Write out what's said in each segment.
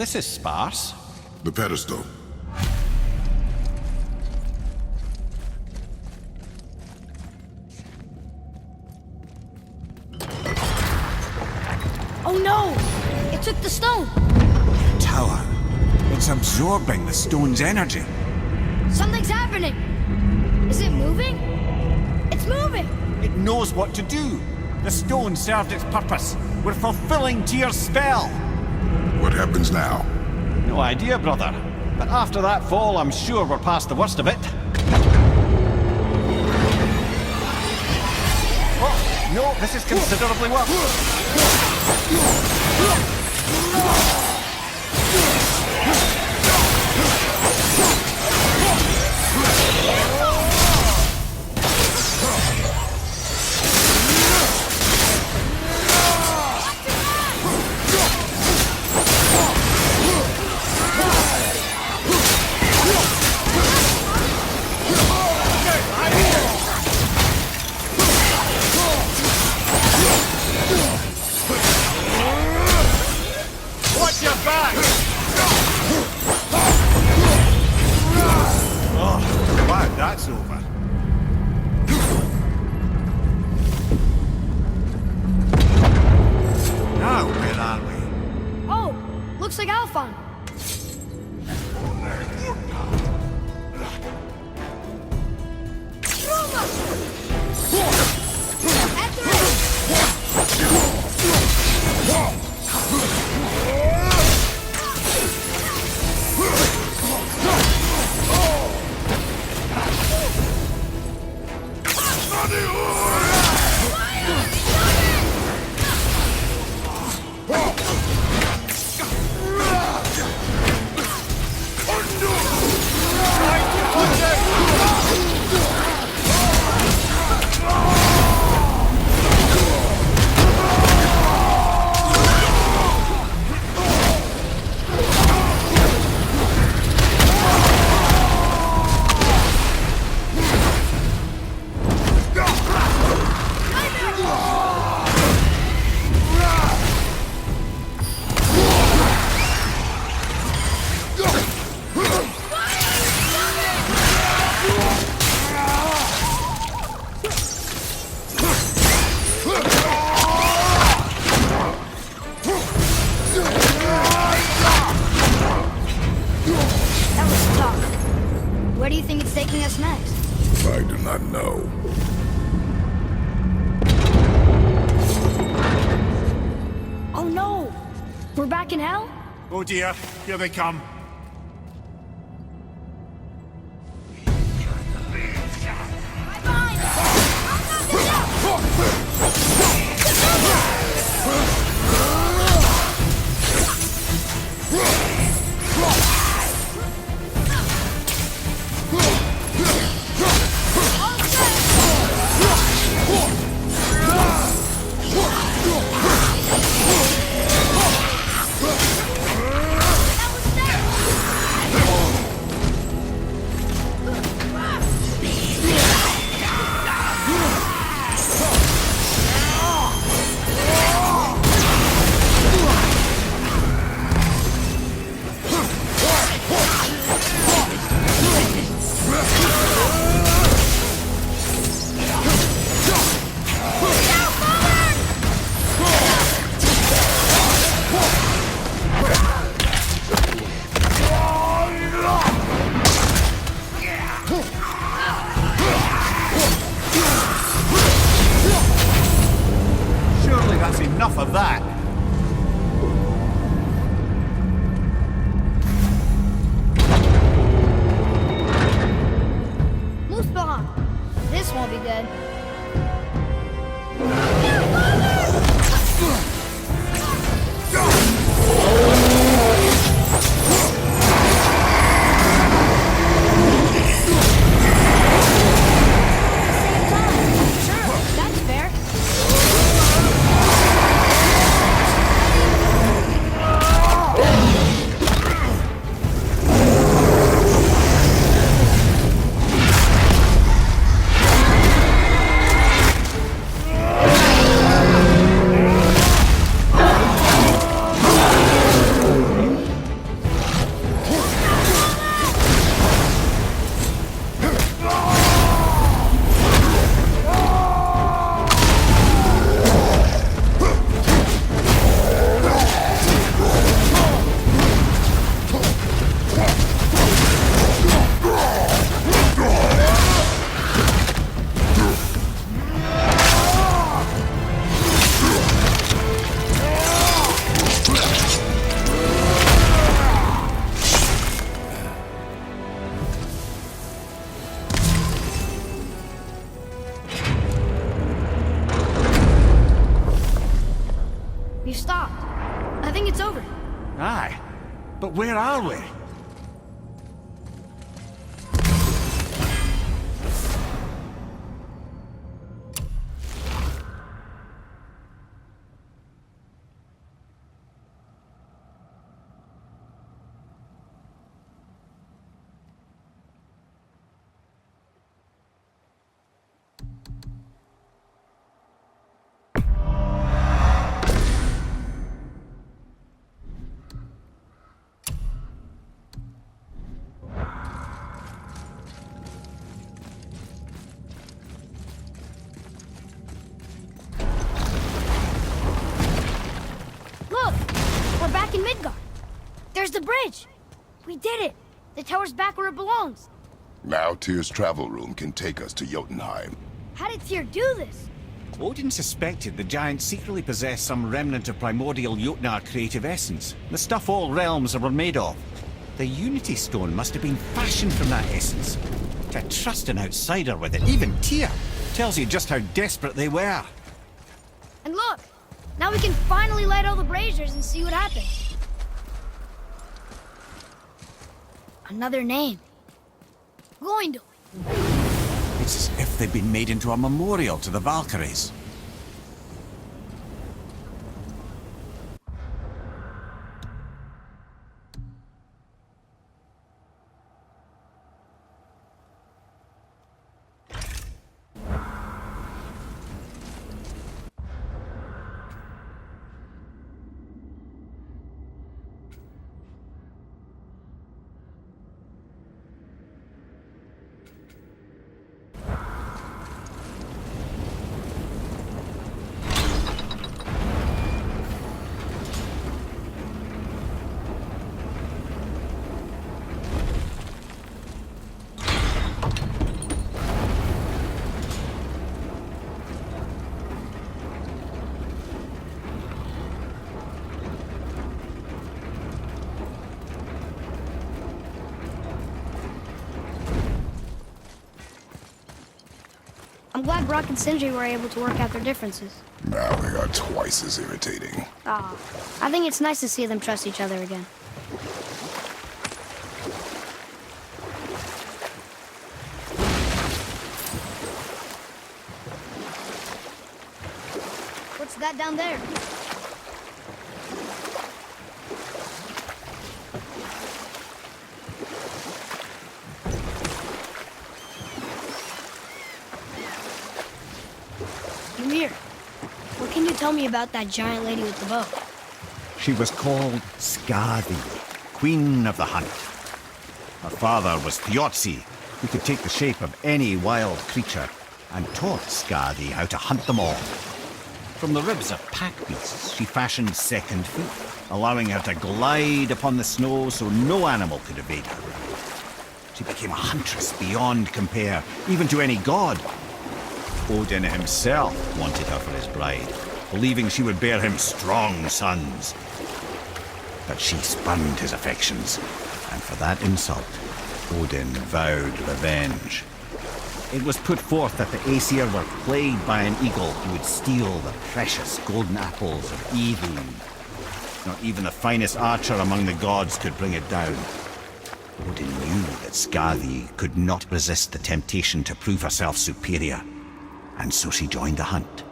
This is sparse. The pedestal. Oh no! It took the stone! Tower. It's absorbing the stone's energy. Something's happening! Is it moving? It's moving! It knows what to do. The stone served its purpose. We're fulfilling Tyr's spell. What happens now? No idea, brother. But after that fall, I'm sure we're past the worst of it. Oh, no, this is considerably worse. Watch your back! Oh, glad that's over. Now, where are we? Oh, looks like Alphon. That was tough. Where do you think it's taking us next? I do not know. Oh no! We're back in hell? Oh dear, here they come. Surely that's enough of that. Muspelheim. This won't be good. Sure, that's fair. Aye. But where are we? Look! We're back in Midgard. There's the bridge. We did it. The tower's back where it belongs. Now Tyr's travel room can take us to Jotunheim. How did Tyr do this? Odin suspected the giants secretly possessed some remnant of primordial Jotnar creative essence, the stuff all realms were made of. The Unity Stone must have been fashioned from that essence. To trust an outsider with it, even Tyr, tells you just how desperate they were. And look! Now we can finally light all the braziers and see what happens. Another name. Goindel. It's as if they've been made into a memorial to the Valkyries. I'm glad Brock and Sindri were able to work out their differences. Now they are twice as irritating. Ah, I think it's nice to see them trust each other again. What's that down there? Ymir, what can you tell me about that giant lady with the bow? She was called Skadi, Queen of the Hunt. Her father was Thiotzi, who could take the shape of any wild creature, and taught Skadi how to hunt them all. From the ribs of pack beasts, she fashioned second feet, allowing her to glide upon the snow so no animal could evade her. She became a huntress beyond compare, even to any god. Odin himself wanted her for his bride, believing she would bear him strong sons. But she spurned his affections, and for that insult, Odin vowed revenge. It was put forth that the Aesir were plagued by an eagle who would steal the precious golden apples of Idun. Not even the finest archer among the gods could bring it down. Odin knew that Skadi could not resist the temptation to prove herself superior, and so she joined the hunt.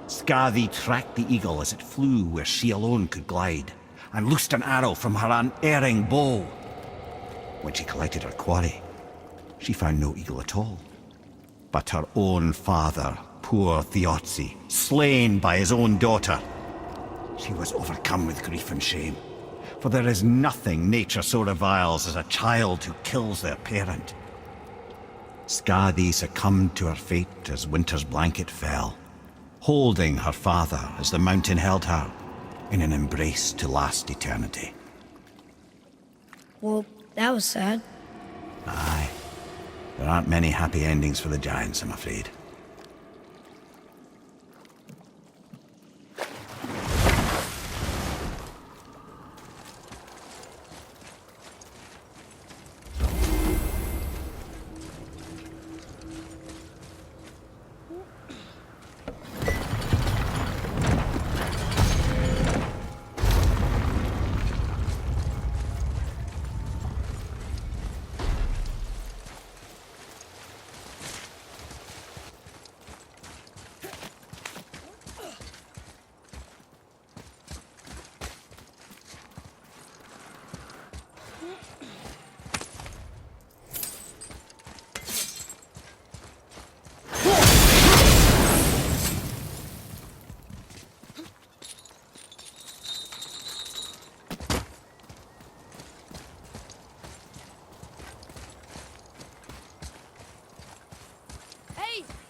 Skadi tracked the eagle as it flew where she alone could glide, and loosed an arrow from her unerring bow. When she collected her quarry, she found no eagle at all, but her own father, poor Thiotzi, slain by his own daughter. She was overcome with grief and shame, for there is nothing nature so reviles as a child who kills their parent. Skadi succumbed to her fate as winter's blanket fell, holding her father as the mountain held her in an embrace to last eternity. Well, that was sad. Aye. There aren't many happy endings for the giants, I'm afraid.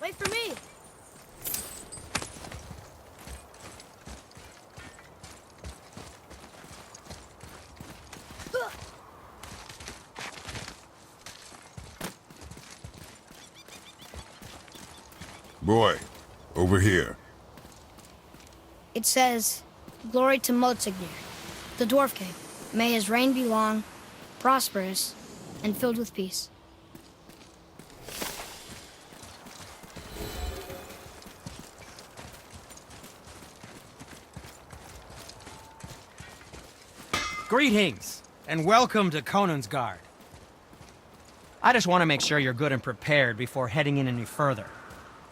Wait for me. Boy, over here. It says, "Glory to Motsignir, the Dwarf King. May his reign be long, prosperous, and filled with peace." Greetings, and welcome to Konungsgard. I just want to make sure you're good and prepared before heading in any further.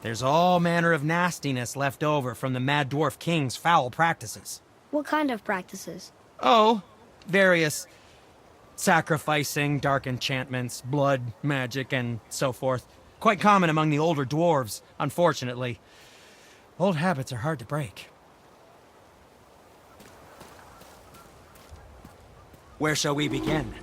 There's all manner of nastiness left over from the Mad Dwarf King's foul practices. What kind of practices? Oh, various sacrificing, dark enchantments, blood, magic, and so forth. Quite common among the older dwarves, unfortunately. Old habits are hard to break. Where shall we begin?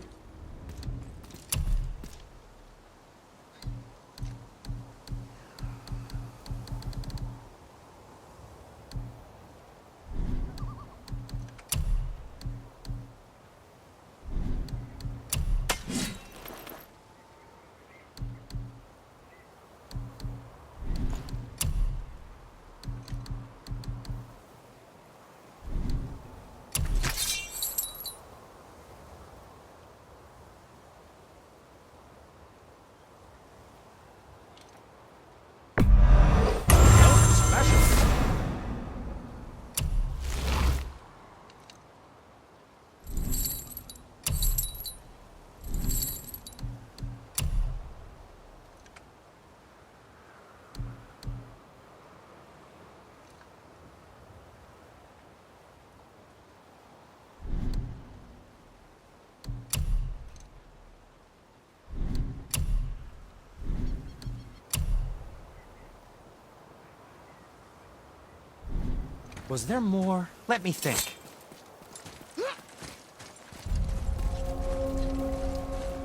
Was there more? Let me think.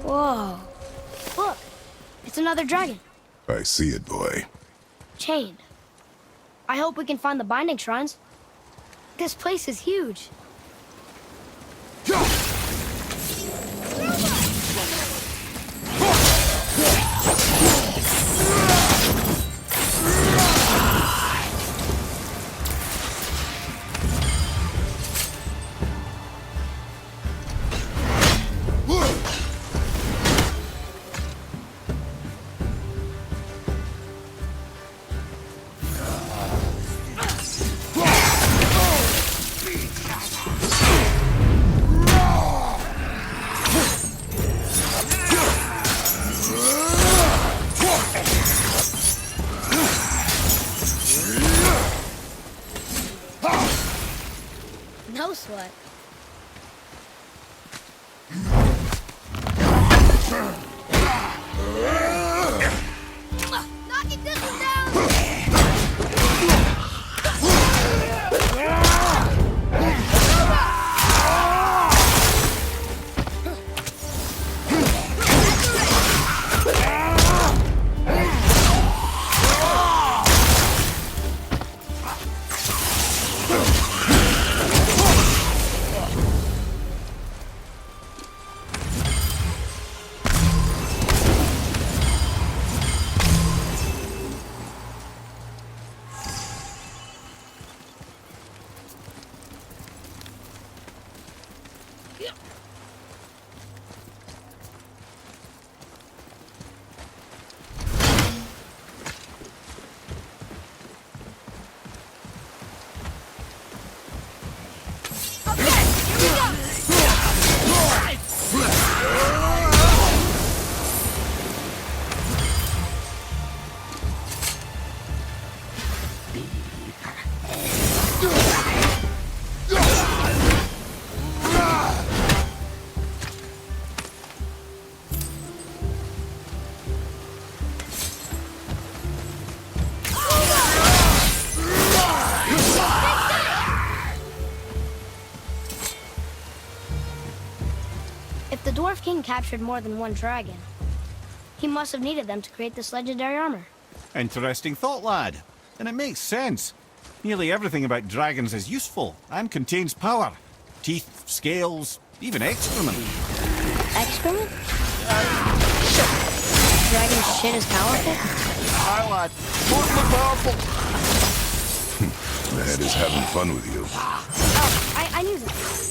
Whoa. Look, it's another dragon. I see it, boy. Chained. I hope we can find the binding shrines. This place is huge. No sweat. Knocking this one down! If the Dwarf King captured more than one dragon, he must have needed them to create this legendary armor. Interesting thought, lad. And it makes sense. Nearly everything about dragons is useful and contains power. Teeth, scales, even excrement. Excrement? Dragon shit is powerful? Aye, lad. Totally powerful. The head is having fun with you. Oh, I knew that.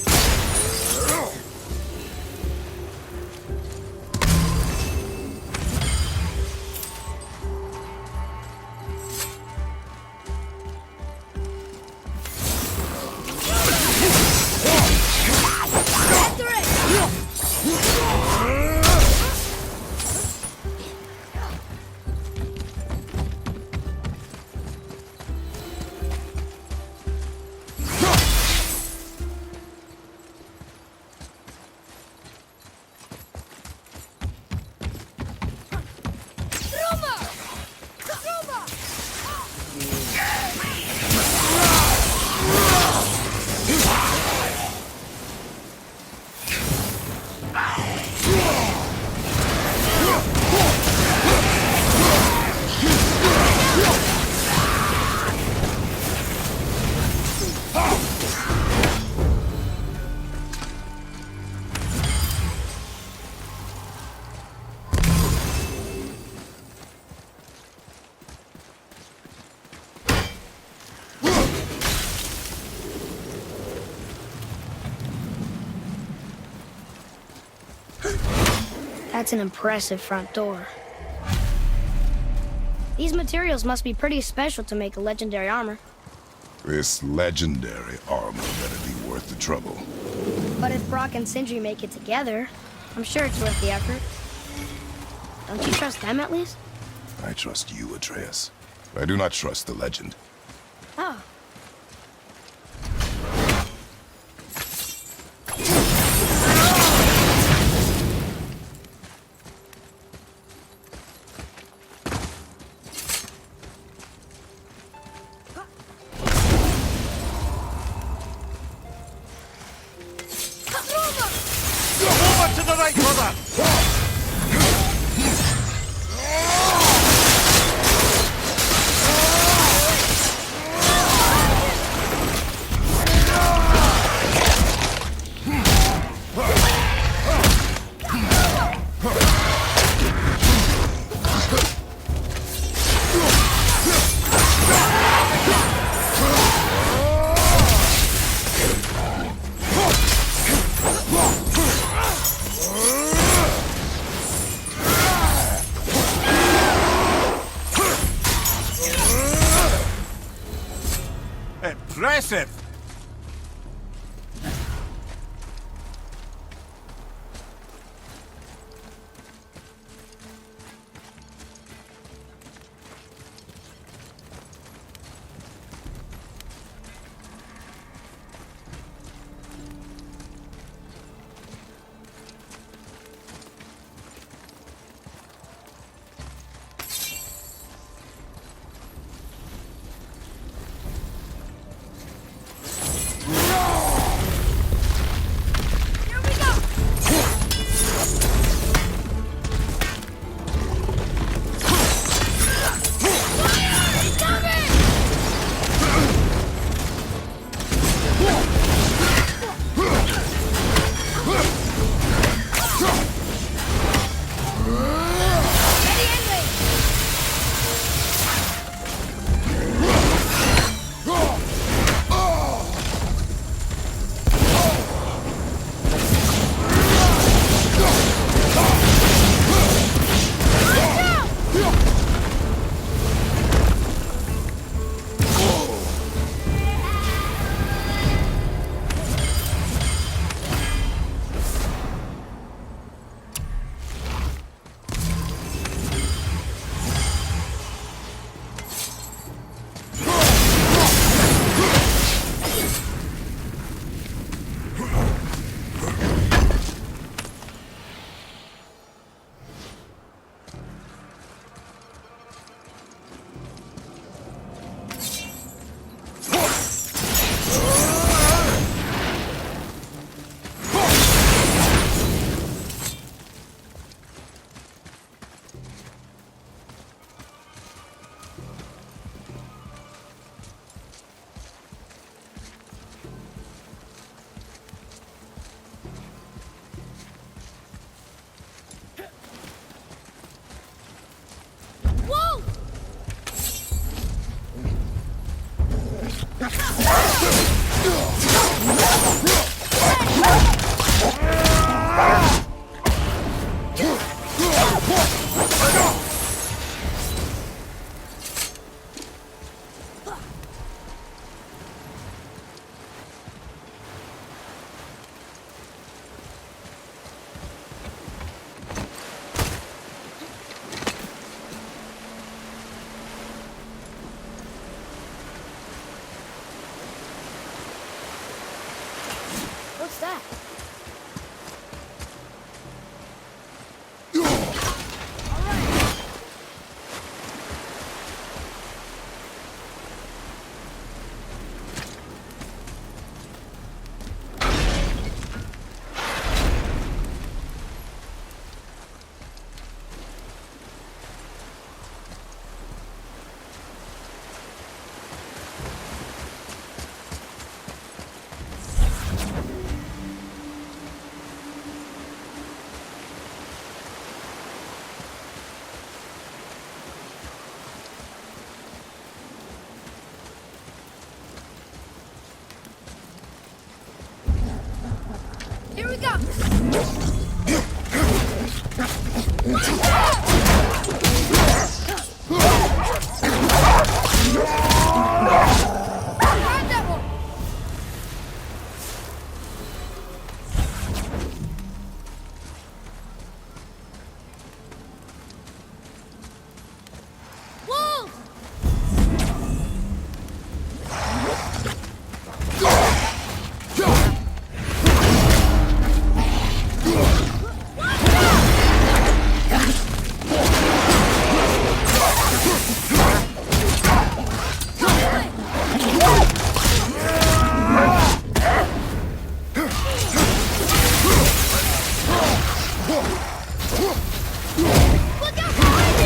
That's an impressive front door. These materials must be pretty special to make a legendary armor. This legendary armor better be worth the trouble. But if Brock and Sindri make it together, I'm sure it's worth the effort. Don't you trust them at least? I trust you, Atreus. I do not trust the legend. Oh. Over to the right, brother! Impressive! What's that? Here we go! Grab that one! Wolves! Look out behind you!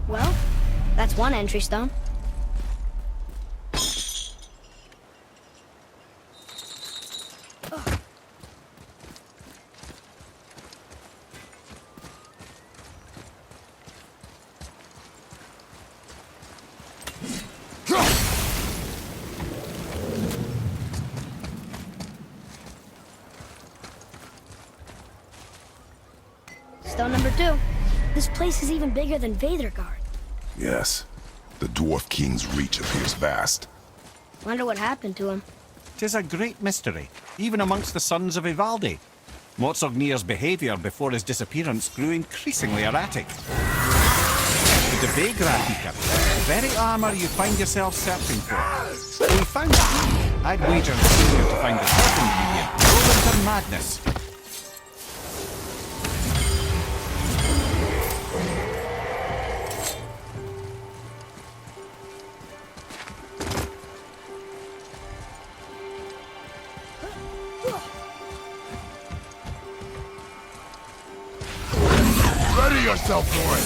Well, that's one entry stone. Stone number 2. This place is even bigger than Vadergard. Yes. The Dwarf King's reach appears vast. Wonder what happened to him. 'Tis a great mystery, even amongst the sons of Ivaldi. Motsognir's behaviour before his disappearance grew increasingly erratic. The Devegra Beaker, the very armour you find yourself searching for. We found it. I'd wager it's easier to find the third ingredient. Go into madness. Ready yourself for it!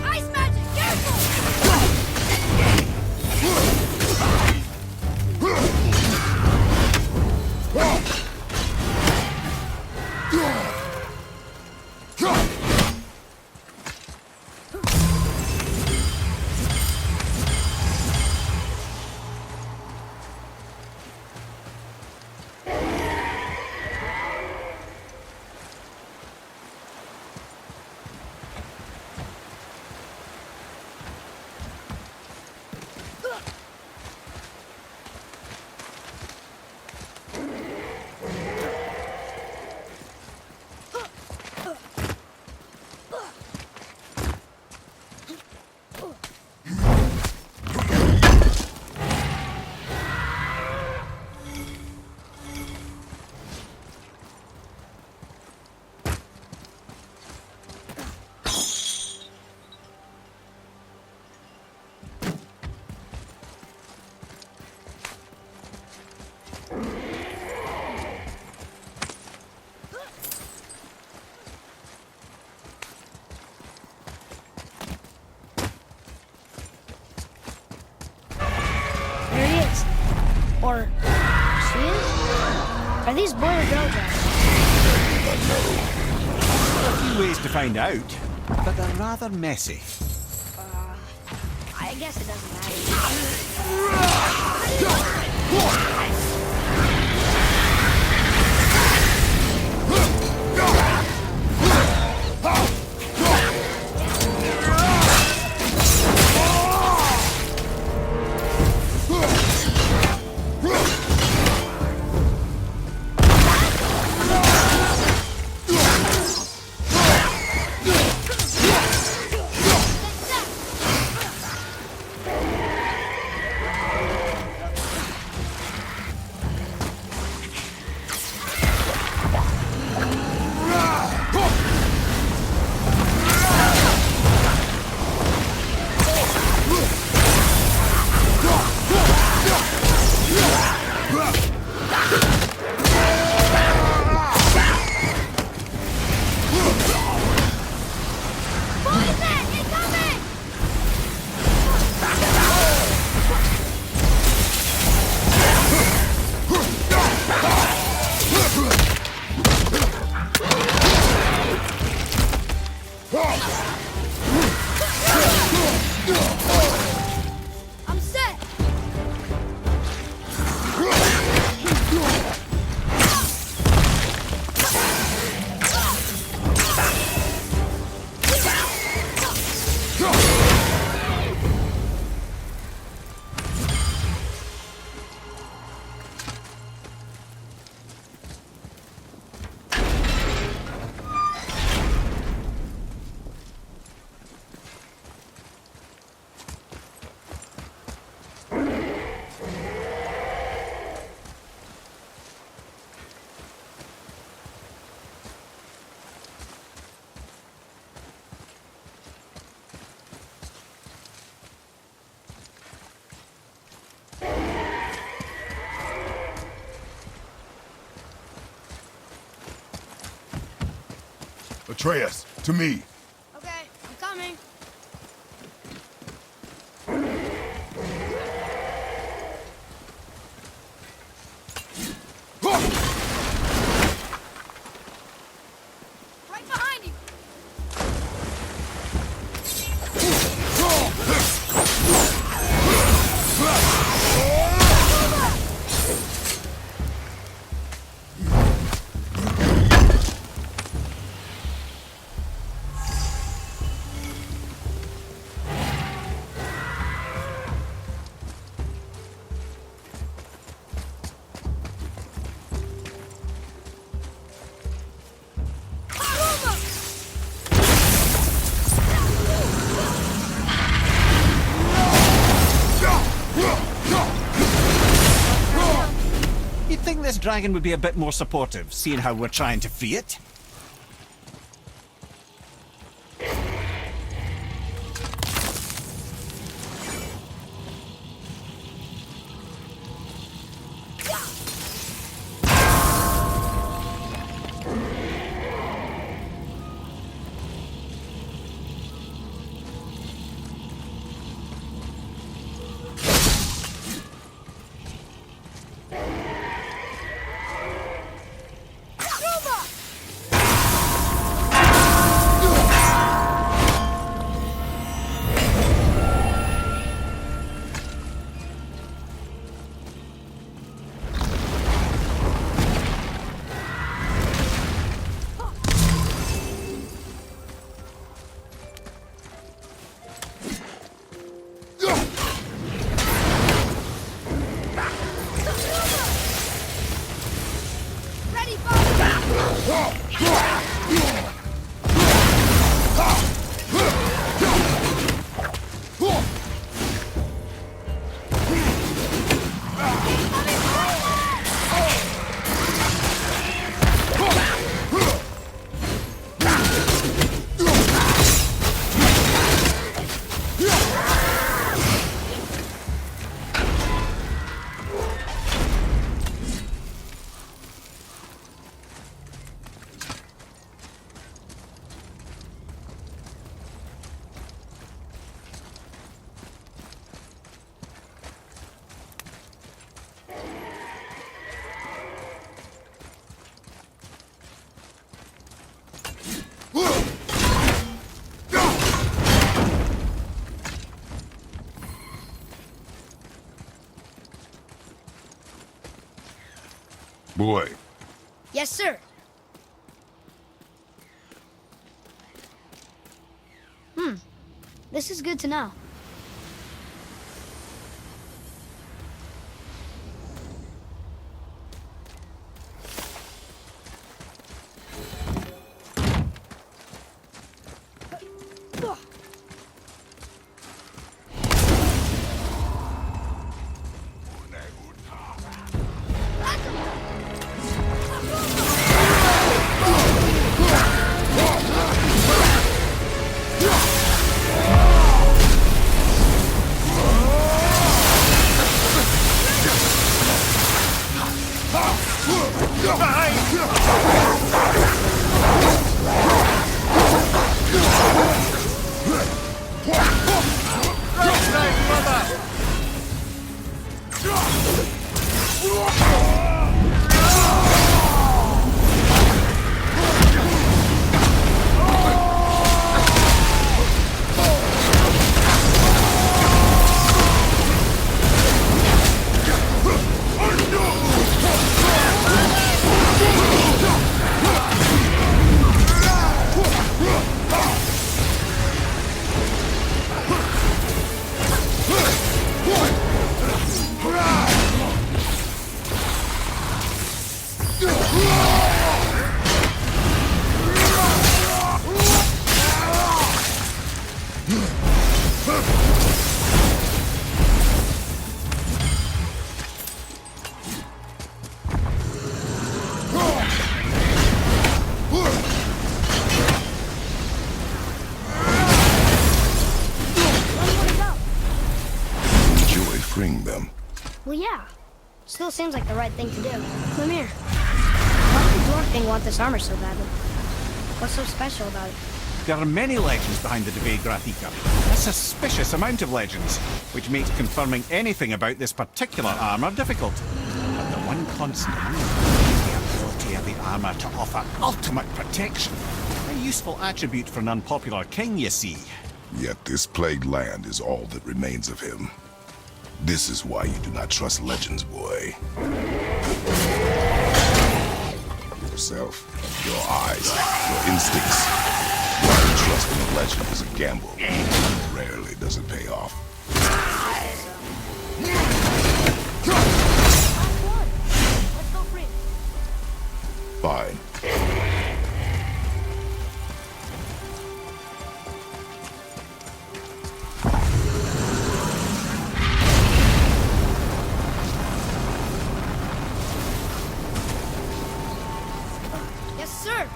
Ice magic, careful! There he is. Or she is? Are these boy or girl guys? A few ways to find out, but they're rather messy. I guess it doesn't matter. I'm set! Atreus, to me. Okay, I'm coming. Right behind you! dragon would be a bit more supportive, seeing how we're trying to free it. Ready, father! Boy, Yes, sir. This is good to know. freeing them. Well, yeah. Still seems like the right thing to do. Come here. Why did the Dwarf King want this armor so badly? What's so special about it? There are many legends behind the Debate Grathika. A suspicious amount of legends, which makes confirming anything about this particular armor difficult. But the one constant is the ability of the armor to offer ultimate protection. A useful attribute for an unpopular king, you see. Yet this plagued land is all that remains of him. This is why you do not trust legends, boy. Yourself, your eyes, your instincts. Blind trust in a legend is a gamble. Rarely does it pay off. Let's go free. Fine. sir!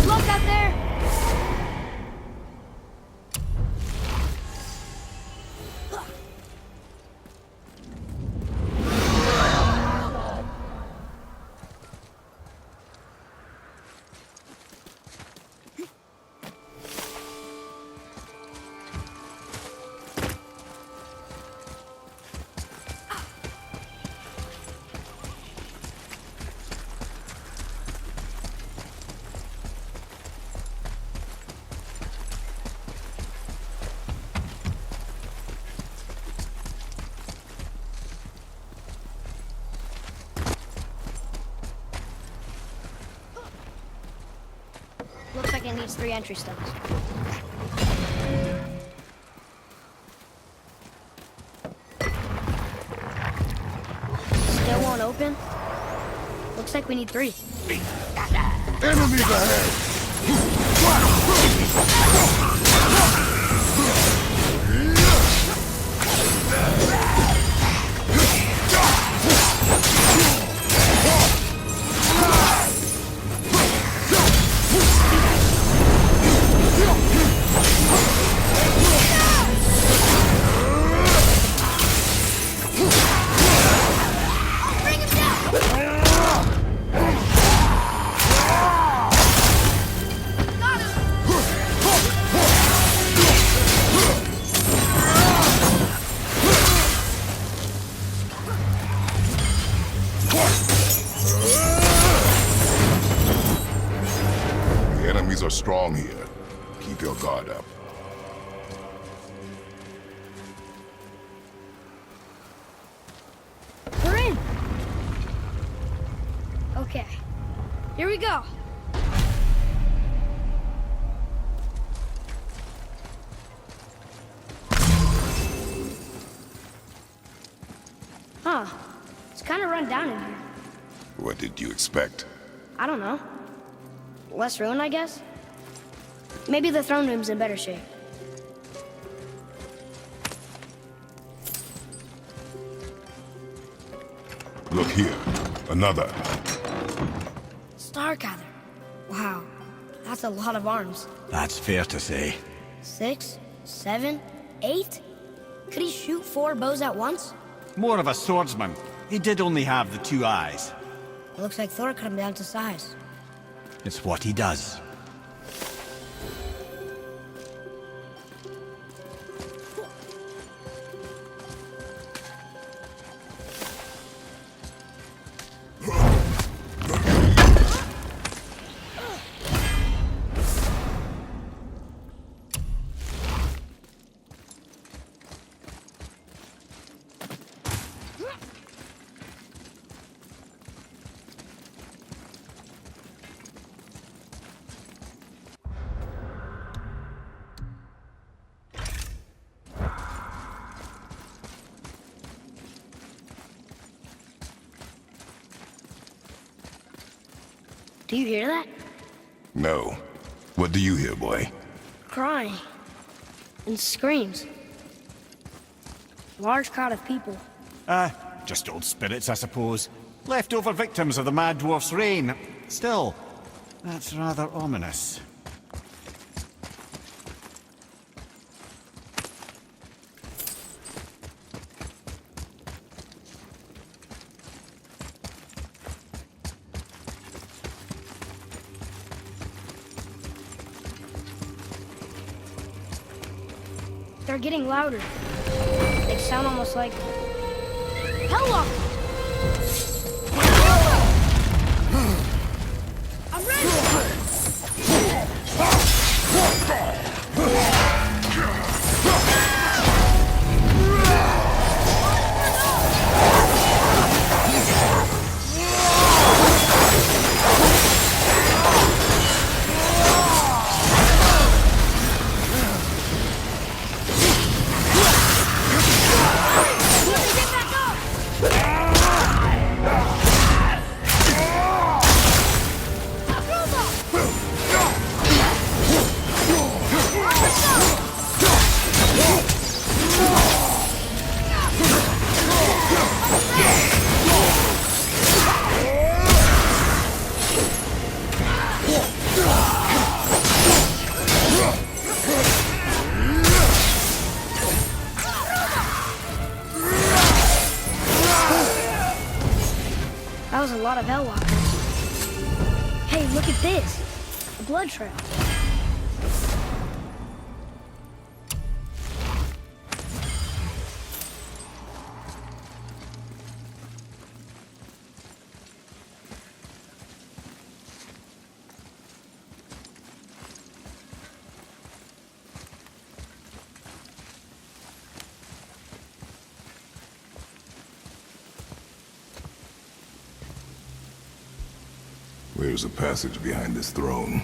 Look out there! Looks like it needs 3 entry stones. Still won't open? Looks like we need 3. Enemies ahead! Bring him down! Got him! The enemies are strong here. Keep your guard up. We're in! Okay, here we go. Huh. It's kind of run down in here. What did you expect? I don't know. Less ruined, I guess? Maybe the throne room's in better shape. Look here. Another. Stargather. Wow, that's a lot of arms. That's fair to say. 6, 7, 8? Could he shoot 4 bows at once? More of a swordsman. He did only have the 2 eyes. It looks like Thor cut him down to size. It's what he does. Do you hear that? No. What do you hear, boy? Crying. And screams. Large crowd of people. Just old spirits, I suppose. Leftover victims of the Mad Dwarf's reign. Still, that's rather ominous. They're getting louder. They sound almost like... Hella! I'm ready! lot of Hellwalkers. Hey, look at this. A blood trail. Where's the passage behind this throne?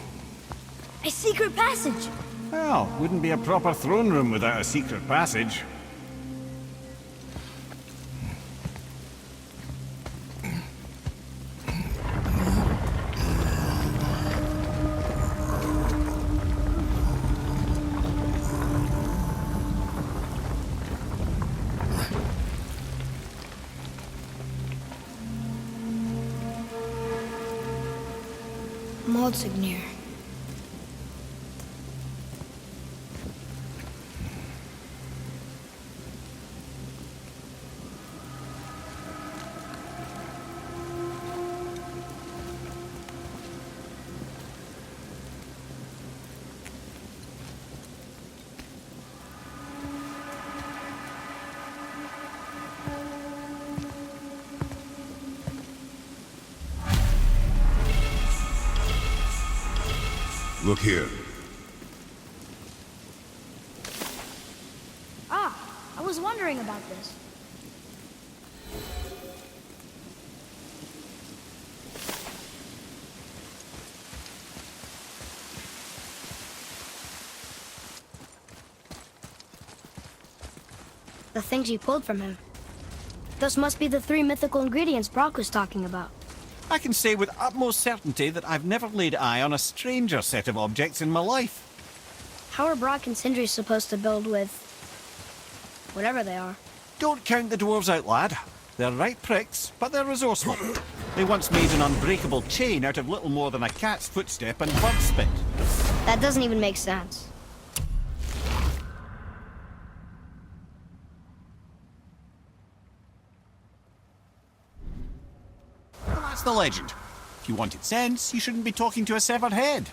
A secret passage! Well, wouldn't be a proper throne room without a secret passage. Maldsignir. Look here. Ah, I was wondering about this. The things you pulled from him. Those must be the 3 mythical ingredients Brock was talking about. I can say with utmost certainty that I've never laid eye on a stranger set of objects in my life. How are Brock and Sindri supposed to build with... whatever they are? Don't count the dwarves out, lad. They're right pricks, but they're resourceful. They once made an unbreakable chain out of little more than a cat's footstep and bird spit. That doesn't even make sense. Well, that's the legend. If you wanted sense, you shouldn't be talking to a severed head.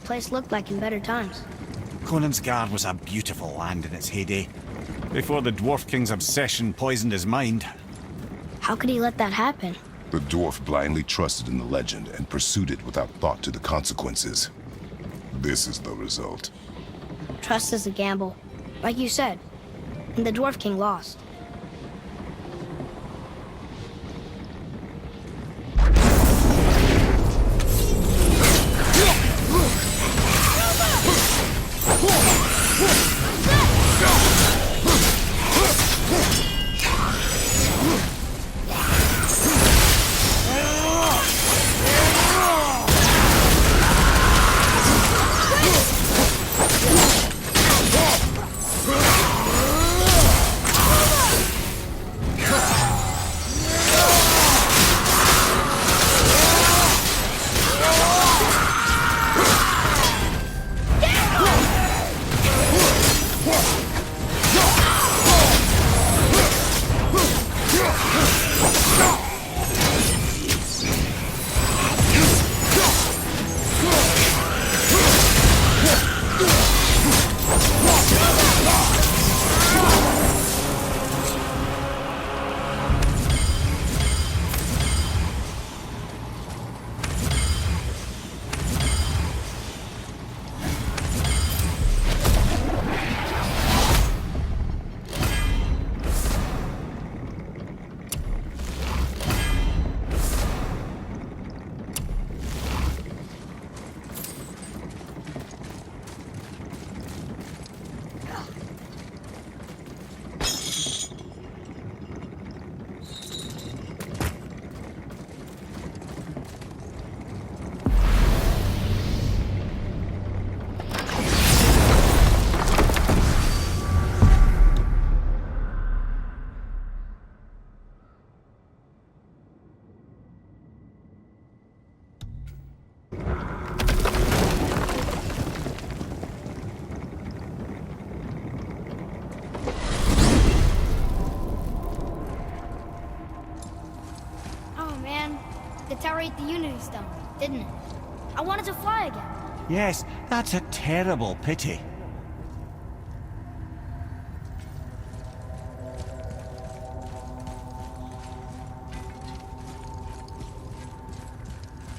place looked like in better times. Conansgard was a beautiful land in its heyday, before the Dwarf King's obsession poisoned his mind. How could he let that happen? The dwarf blindly trusted in the legend and pursued it without thought to the consequences. This is the result. Trust is a gamble, like you said, and the Dwarf King lost. The tower ate the Unity Stone, didn't it? I wanted to fly again. Yes, that's a terrible pity.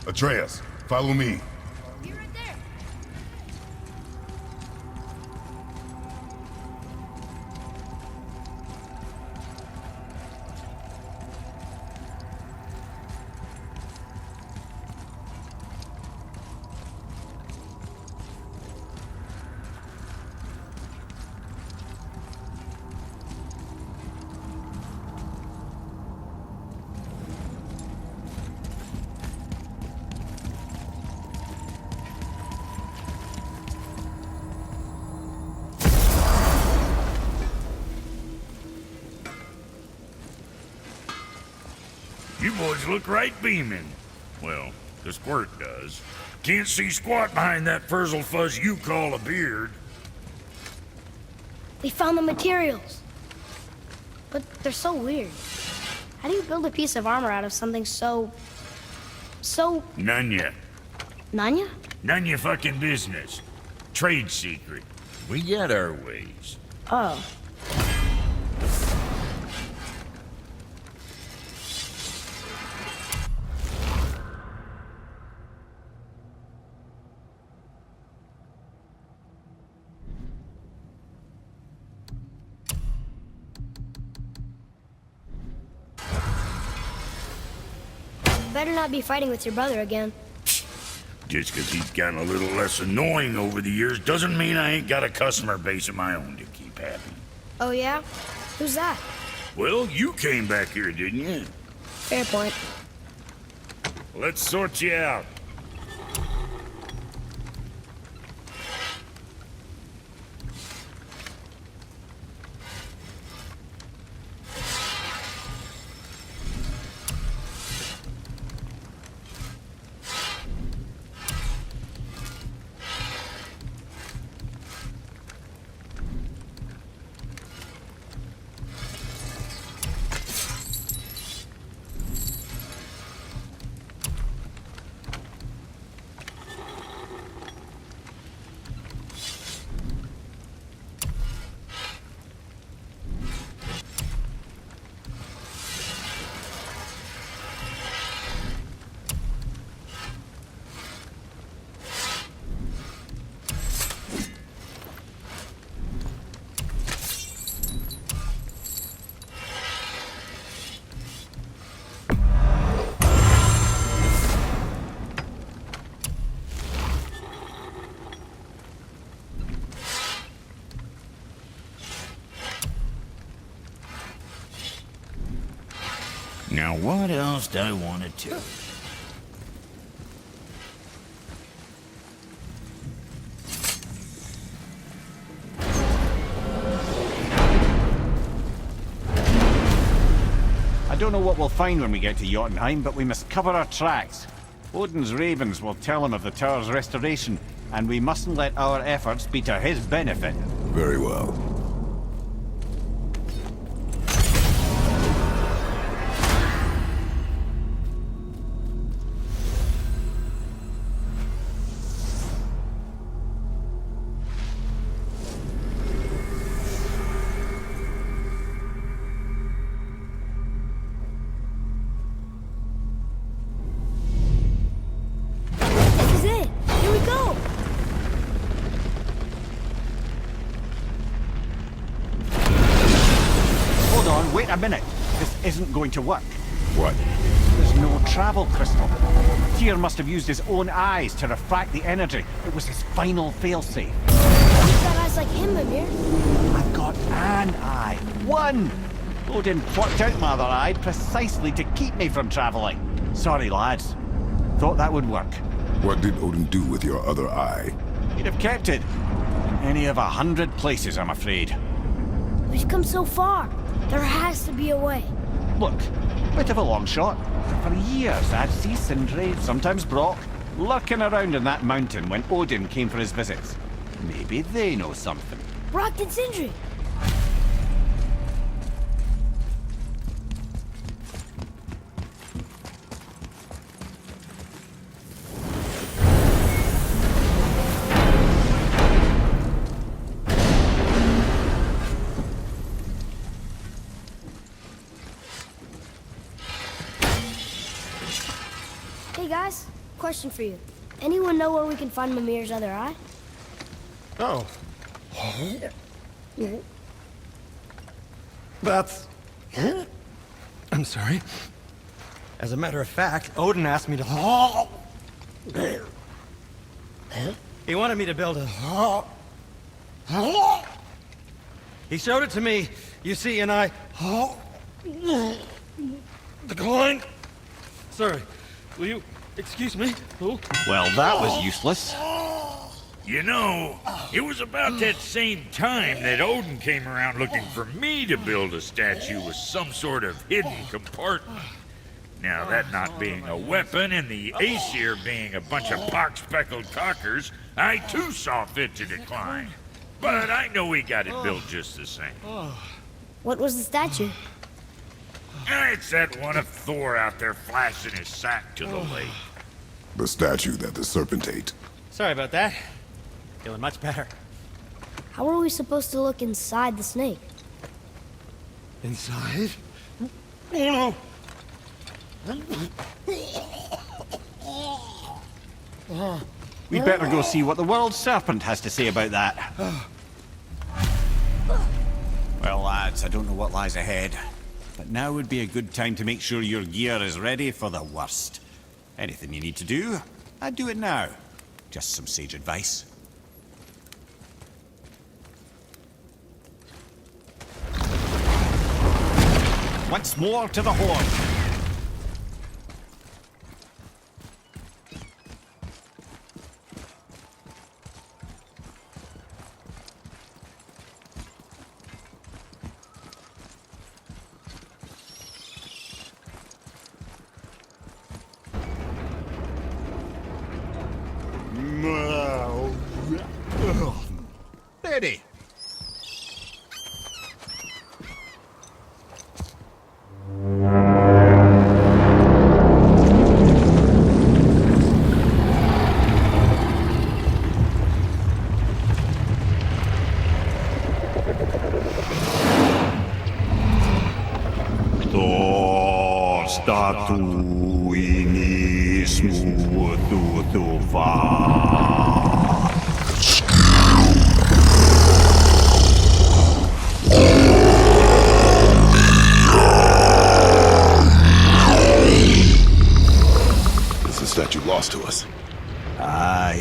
Atreus, follow me. Be right there. You boys look right beaming. Well, the squirt does. Can't see squat behind that frizzle fuzz you call a beard. We found the materials. But they're so weird. How do you build a piece of armor out of something so... None yet. Nanya? None your fucking business. Trade secret. We got our ways. Oh. Better not be fighting with your brother again. Just 'cause he's gotten a little less annoying over the years doesn't mean I ain't got a customer base of my own to keep happy. Oh yeah? Who's that? Well, you came back here, didn't you? Fair point. Let's sort you out. Now, what else do I want to tell you? I don't know what we'll find when we get to Jotunheim, but we must cover our tracks. Odin's ravens will tell him of the tower's restoration, and we mustn't let our efforts be to his benefit. Very well. This is it. Here we go. Hold on, wait a minute. This isn't going to work. What? There's no travel crystal. Tyr must have used his own eyes to refract the energy. It was his final failsafe. You've got eyes like him, Mimir. I've got an eye. One! Odin plucked out my other eye precisely to keep me from traveling. Sorry, lads. Thought that would work. What did Odin do with your other eye? He'd have kept it. In any of 100 places, I'm afraid. We've come so far. There has to be a way. Look, bit of a long shot. For years, I'd see Sindri, sometimes Brock, lurking around in that mountain when Odin came for his visits. Maybe they know something. Brock and Sindri. Hey guys, question for you. Anyone know where we can find Mimir's other eye? Oh. That's... I'm sorry. As a matter of fact, Odin asked me to... He wanted me to build a... He showed it to me, you see, and I... Declined. Sorry. Will you excuse me? Oh. Well, that was useless. You know, it was about that same time that Odin came around looking for me to build a statue with some sort of hidden compartment. Now, that not being a weapon and the Aesir being a bunch of pock-speckled cockers, I too saw fit to decline. But I know we got it built just the same. What was the statue? It's that one of Thor out there flashing his sack to the lake. The statue that the serpent ate. Sorry about that. Feeling much better. How are we supposed to look inside the snake? Inside? Oh no! We better go see what the world serpent has to say about that. Well, lads, I don't know what lies ahead, but now would be a good time to make sure your gear is ready for the worst. Anything you need to do, I'd do it now. Just some sage advice. Once more to the horn. Ready. Is the statue lost to us?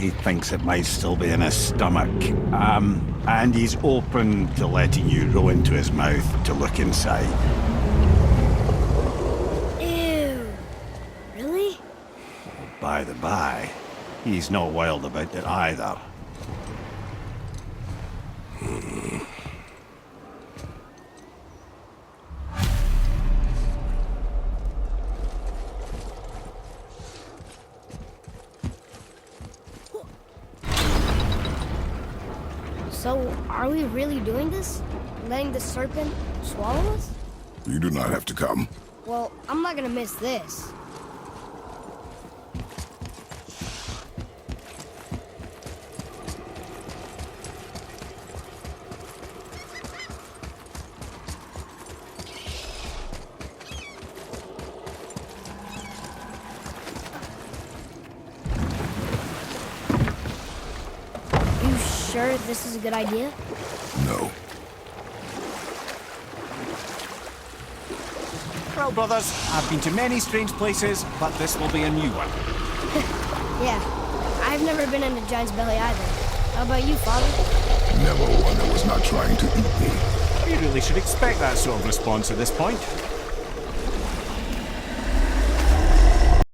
He thinks it might still be in his stomach. And he's open to letting you roll into his mouth to look inside. By the by, he's not wild about it either. So, are we really doing this? Letting the serpent swallow us? You do not have to come. Well, I'm not gonna miss this. You sure this is a good idea? No. Well, brothers, I've been to many strange places, but this will be a new one. Yeah. I've never been into Giant's Belly either. How about you, Father? Never one that was not trying to eat me. You really should expect that sort of response at this point.